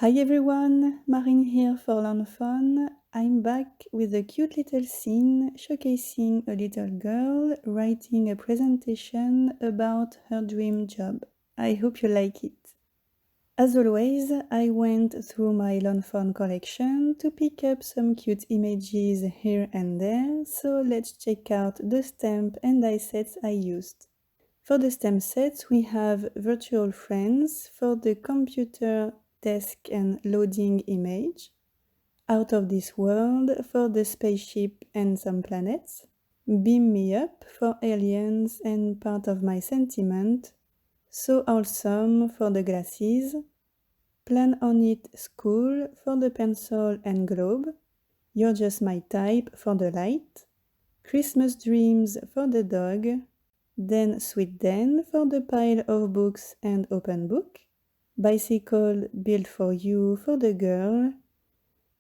Hi everyone, Marine here for Learn Fun. I'm back with a cute little scene showcasing a little girl writing a presentation about her dream job. I hope you like it. As always, I went through my Learn Fun collection to pick up some cute images here and there, so let's check out the stamp and die sets I used. For the stamp sets, we have virtual friends for the computer desk and loading image, out of this world for the spaceship and some planets, beam me up for aliens and part of my sentiment, so awesome for the glasses, plan on it school for the pencil and globe, you're just my type for the light, Christmas dreams for the dog, then Sweet Dan for the pile of books and open book, bicycle built for you for the girl,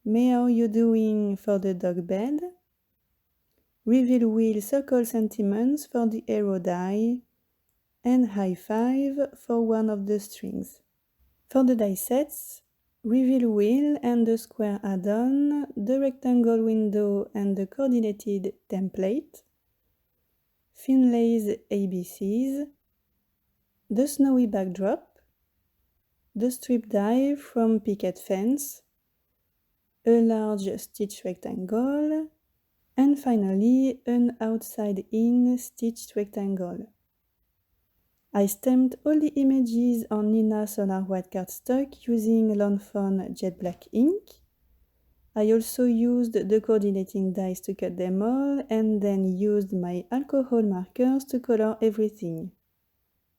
Meow you doing for the dog bed, reveal wheel circle sentiments for the arrow die, and high five for one of the strings. For the die sets, reveal wheel and the square add-on, the rectangle window and the coordinated template, Finlay's ABCs, the snowy backdrop, the strip die from picket fence, a large stitched rectangle, and finally an outside-in stitched rectangle. I stamped all the images on Nina Solar White cardstock using Learn Fun Jet Black ink. I also used the coordinating dies to cut them all and then used my alcohol markers to color everything.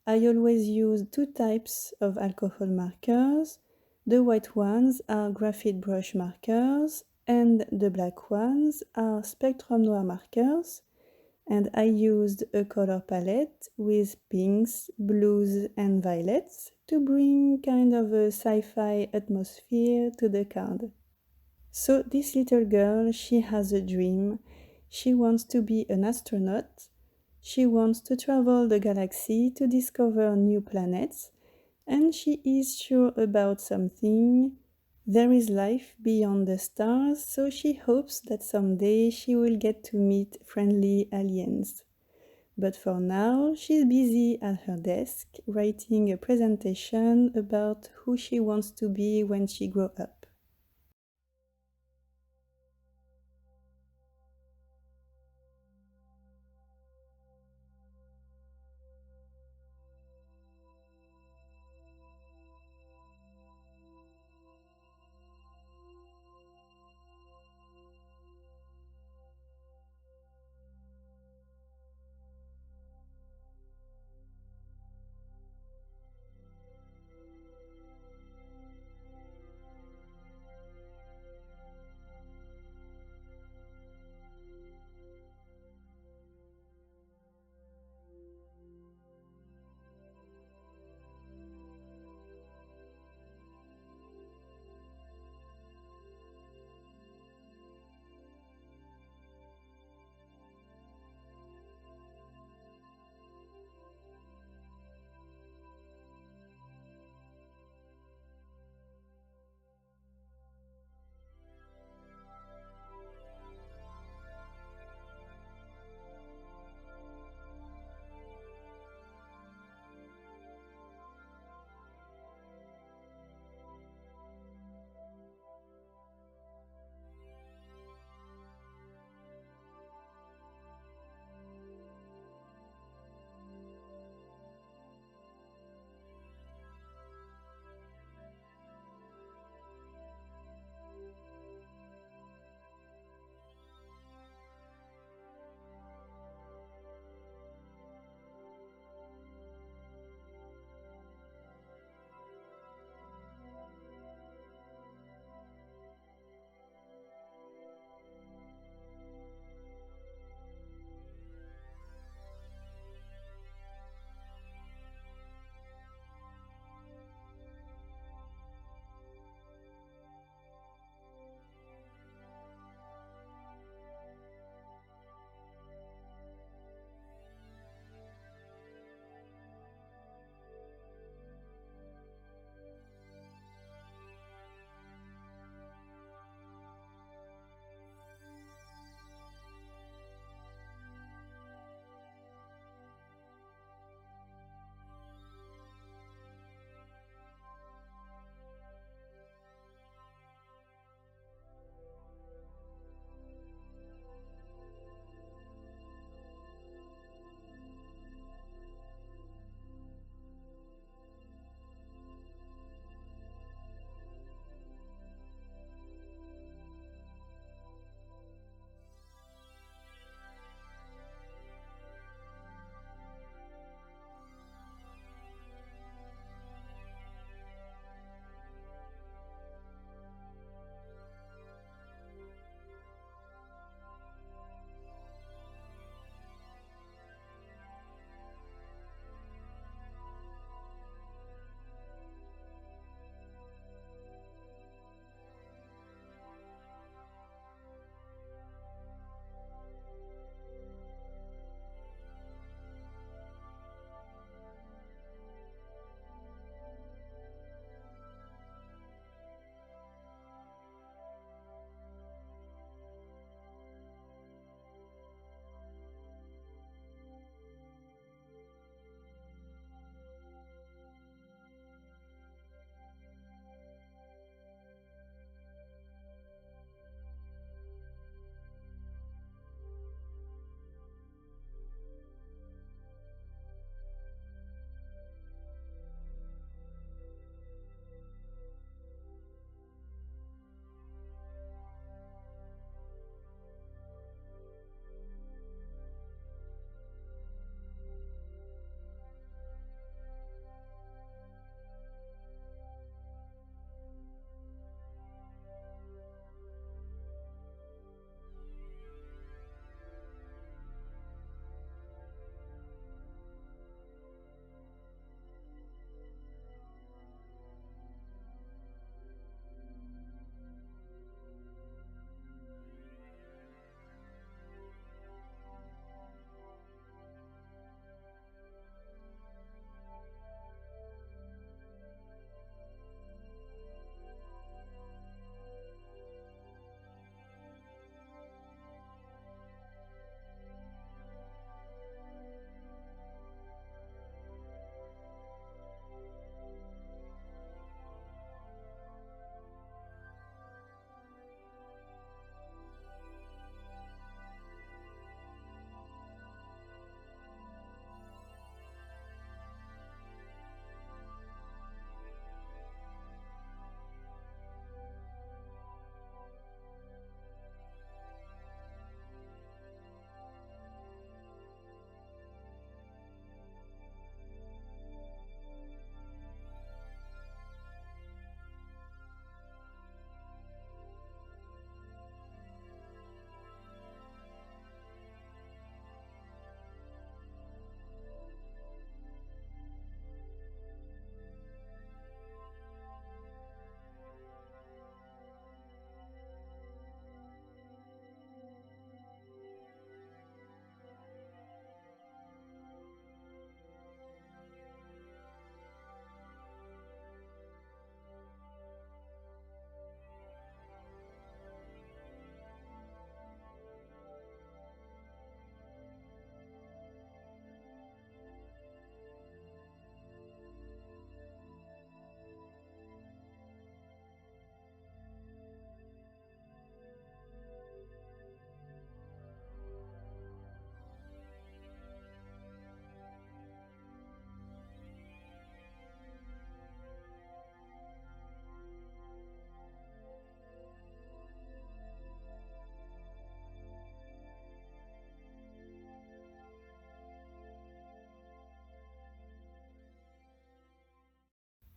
I always use two types of alcohol markers. The white ones are graphite brush markers and the black ones are Spectrum Noir markers, and I used a color palette with pinks, blues and violets to bring kind of a sci-fi atmosphere to the card. So this little girl, she has a dream. She wants to be an astronaut. She wants to travel the galaxy to discover new planets, and she is sure about something. There is life beyond the stars, so she hopes that someday she will get to meet friendly aliens. But for now, she's busy at her desk writing a presentation about who she wants to be when she grows up.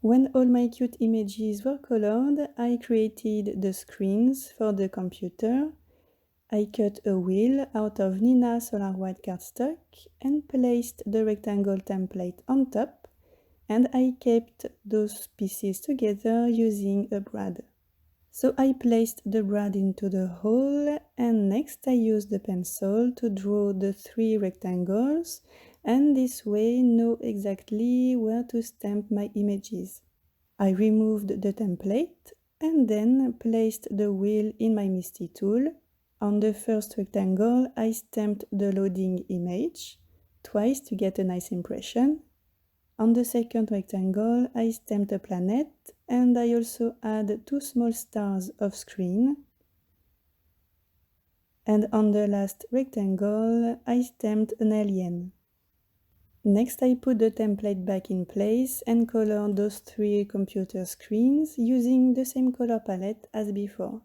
When all my cute images were colored, I created the screens for the computer. I cut a wheel out of Nina Solar White cardstock and placed the rectangle template on top, and I kept those pieces together using a brad. So I placed the brad into the hole, and next I used the pencil to draw the 3 rectangles, and this way know exactly where to stamp my images. I removed the template and then placed the wheel in my MISTI tool. On the first rectangle, I stamped the loading image twice to get a nice impression. On the second rectangle, I stamped a planet, and I also add 2 small stars off screen. And on the last rectangle, I stamped an alien. Next, I put the template back in place and colored those 3 computer screens using the same color palette as before.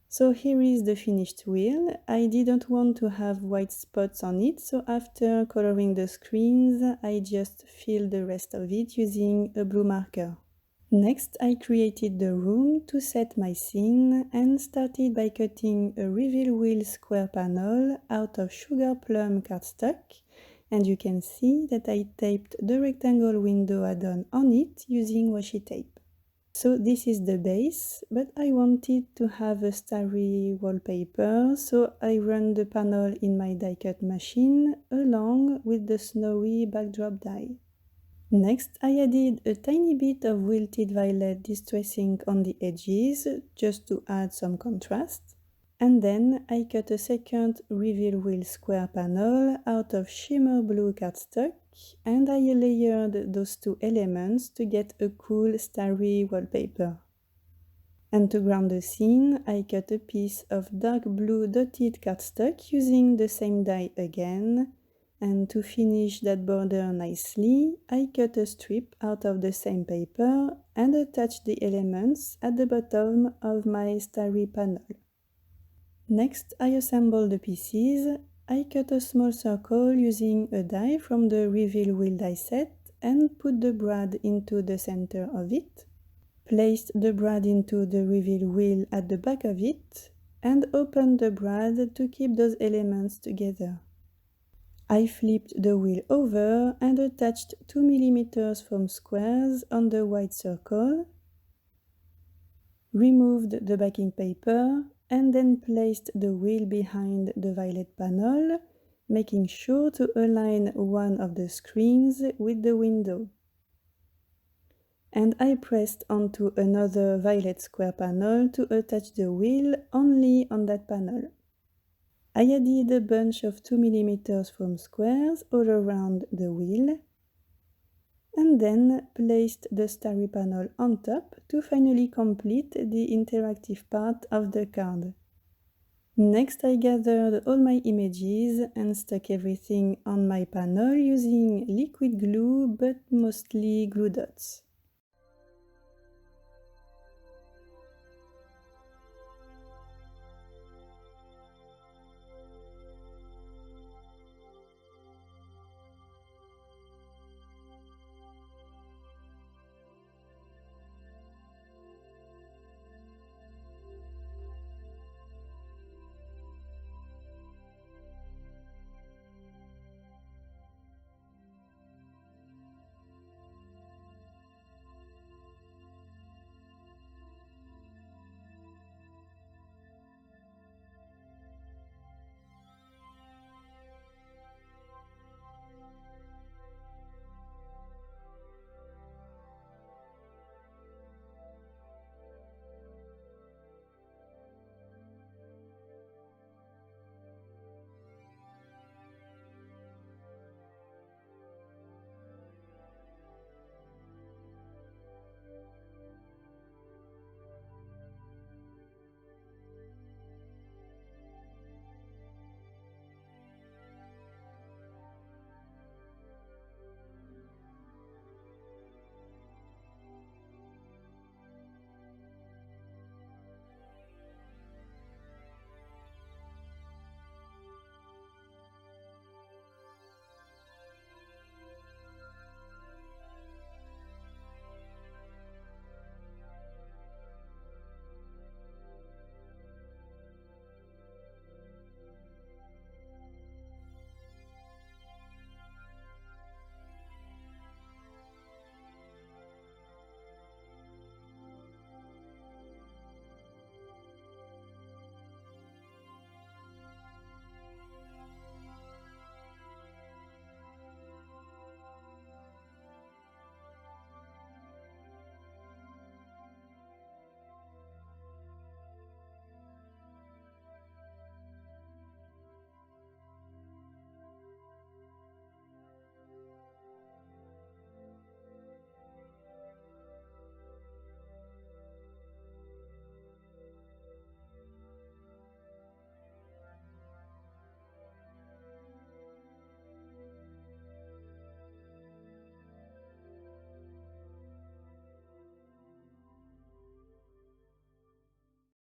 So here is the finished wheel. I didn't want to have white spots on it, so after coloring the screens, I just filled the rest of it using a blue marker. Next, I created the room to set my scene and started by cutting a reveal wheel square panel out of sugar plum cardstock, and you can see that I taped the rectangle window add-on on it using washi tape. So this is the base, but I wanted to have a starry wallpaper, so I run the panel in my die cut machine along with the snowy backdrop die. Next, I added a tiny bit of wilted violet distress ink on the edges, just to add some contrast. And then I cut a second reveal wheel square panel out of shimmer blue cardstock, and I layered those 2 elements to get a cool starry wallpaper. And to ground the scene, I cut a piece of dark blue dotted cardstock using the same die again. And to finish that border nicely, I cut a strip out of the same paper and attached the elements at the bottom of my starry panel. Next, I assemble the pieces. I cut a small circle using a die from the reveal wheel die set and put the brad into the center of it. Placed the brad into the reveal wheel at the back of it and opened the brad to keep those elements together. I flipped the wheel over and attached 2 mm foam squares on the white circle, removed the backing paper, and then placed the wheel behind the violet panel, making sure to align one of the screens with the window. And I pressed onto another violet square panel to attach the wheel only on that panel. I added a bunch of 2 mm foam squares all around the wheel. and then placed the starry panel on top to finally complete the interactive part of the card. Next, I gathered all my images and stuck everything on my panel using liquid glue, but mostly glue dots.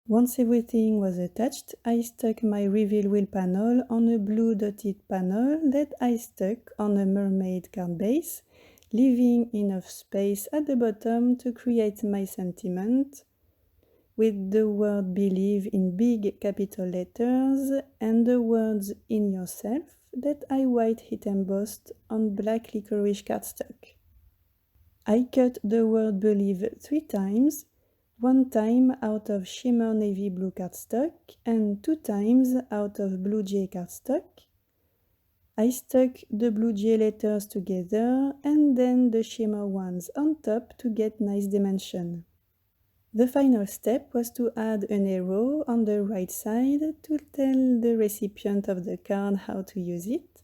Once everything was attached, I stuck my reveal wheel panel on a blue dotted panel that I stuck on a mermaid card base, leaving enough space at the bottom to create my sentiment, with the word believe in big capital letters and the words in yourself that I white hit embossed on black licorice cardstock. I cut the word believe 3 times, 1 time out of shimmer navy blue cardstock and 2 times out of blue jay cardstock. I stuck the blue jay letters together and then the shimmer ones on top to get nice dimension. The final step was to add an arrow on the right side to tell the recipient of the card how to use it,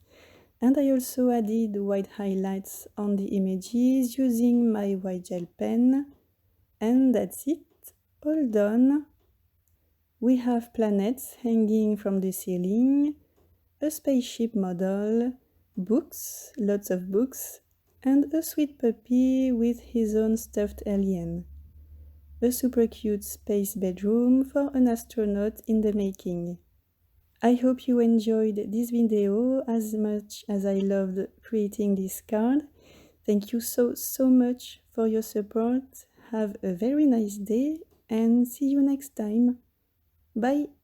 and I also added white highlights on the images using my white gel pen, and that's it, all done. We have planets hanging from the ceiling, a spaceship model, books, lots of books, and a sweet puppy with his own stuffed alien. A super cute space bedroom for an astronaut in the making. I hope you enjoyed this video as much as I loved creating this card. Thank you so much for your support. Have a very nice day and see you next time. Bye!